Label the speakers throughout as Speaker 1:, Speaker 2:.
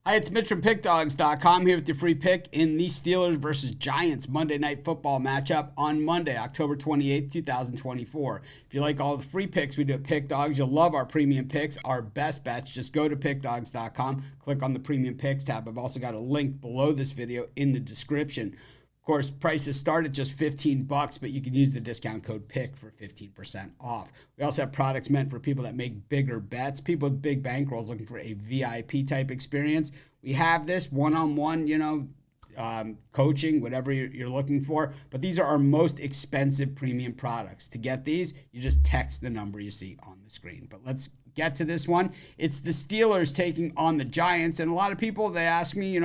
Speaker 1: Hi, it's Mitch from Pickdawgz.com here with your free pick in the Steelers versus Giants Monday Night Football matchup on Monday, October 28th, 2024. If you like all the free picks we do at Pickdawgz, you'll love our premium picks, our best bets. Just go to Pickdawgz.com, click on the premium picks tab. I've also got a link below this video in the description. Of course, prices start at just $15, but you can use the discount code PICK for 15% off. We also have products meant for people that make bigger bets, people with big bankrolls looking for a VIP type experience. We have this one-on-one, coaching, whatever you're looking for. But these are our most expensive premium products. To get these, you just text the number you see on the screen. But let's get to this one. It's the Steelers taking on the Giants. And a lot of people, they ask me,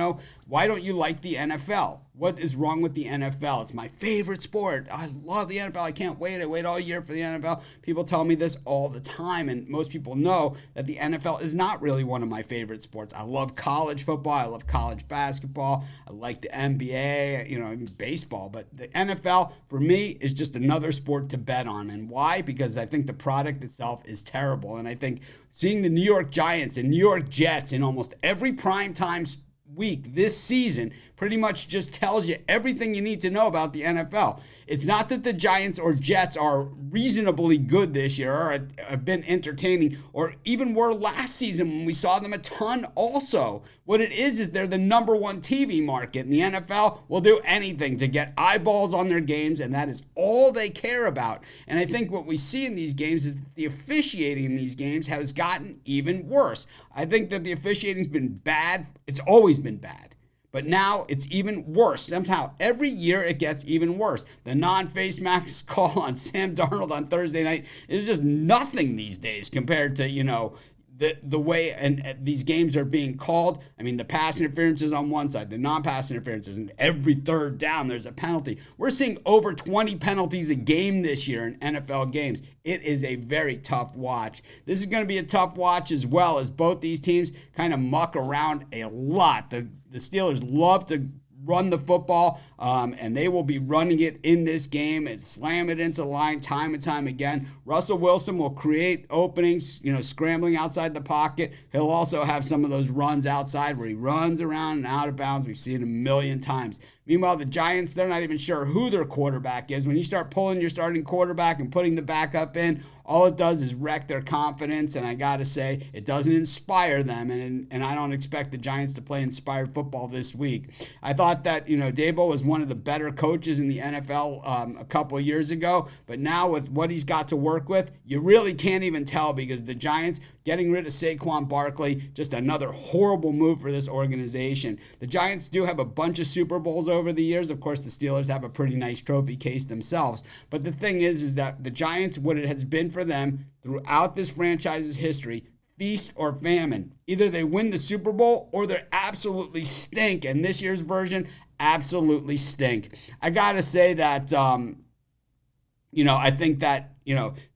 Speaker 1: why don't you like the NFL? What is wrong with the NFL? It's my favorite sport. I love the NFL. I can't wait. I wait all year for the NFL. People tell me this all the time, and most people know that the NFL is not really one of my favorite sports. I love college football. I love college basketball. I like the NBA, even baseball. But the NFL, for me, is just another sport to bet on. And why? Because I think the product itself is terrible. And I think seeing the New York Giants and New York Jets in almost every primetime week this season pretty much just tells you everything you need to know about the NFL. It's not that the Giants or Jets are reasonably good this year or have been entertaining or even were last season when we saw them a ton also. What it is they're the number one TV market, and the NFL will do anything to get eyeballs on their games, and that is all they care about. And I think what we see in these games is that the officiating in these games has gotten even worse. I think that the officiating's been bad. It's always been bad. But now it's even worse. Somehow, every year it gets even worse. The non-face mask call on Sam Darnold on Thursday night is just nothing these days compared to, the way and these games are being called. I mean, the pass interference is on one side, the non-pass interference, and every third down there's a penalty. We're seeing over 20 penalties a game this year in NFL games. It is a very tough watch. This is going to be a tough watch as well, as both these teams kind of muck around a lot. The Steelers love to run the football, and they will be running it in this game and slam it into the line time and time again. Russell Wilson will create openings, scrambling outside the pocket. He'll also have some of those runs outside where he runs around and out of bounds. We've seen it a million times. Meanwhile, the Giants, they're not even sure who their quarterback is. When you start pulling your starting quarterback and putting the backup in, all it does is wreck their confidence, and I got to say, it doesn't inspire them, and I don't expect the Giants to play inspired football this week. I thought that, Dabo was one of the better coaches in the NFL a couple of years ago, but now with what he's got to work with, you really can't even tell, because the Giants getting rid of Saquon Barkley, just another horrible move for this organization. The Giants do have a bunch of Super Bowls over the years. Of course, the Steelers have a pretty nice trophy case themselves. But the thing is that the Giants, what it has been for them throughout this franchise's history, feast or famine. Either they win the Super Bowl or they absolutely stink. And this year's version, absolutely stink. I got to say that, I think that,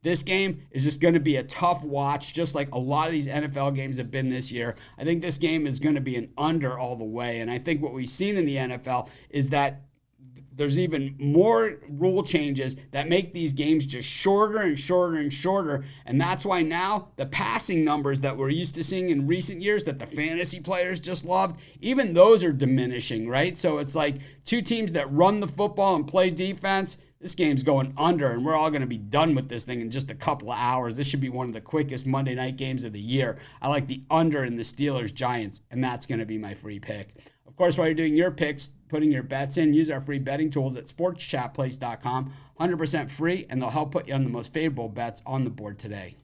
Speaker 1: this game is just going to be a tough watch, just like a lot of these NFL games have been this year. I think this game is going to be an under all the way. And I think what we've seen in the NFL is that there's even more rule changes that make these games just shorter and shorter and shorter. And that's why now the passing numbers that we're used to seeing in recent years that the fantasy players just loved, even those are diminishing, right? So it's like two teams that run the football and play defense. This game's going under, and we're all going to be done with this thing in just a couple of hours. This should be one of the quickest Monday night games of the year. I like the under in the Steelers-Giants, and that's going to be my free pick. Of course, while you're doing your picks, putting your bets in, use our free betting tools at sportschatplace.com. 100% free, and they'll help put you on the most favorable bets on the board today.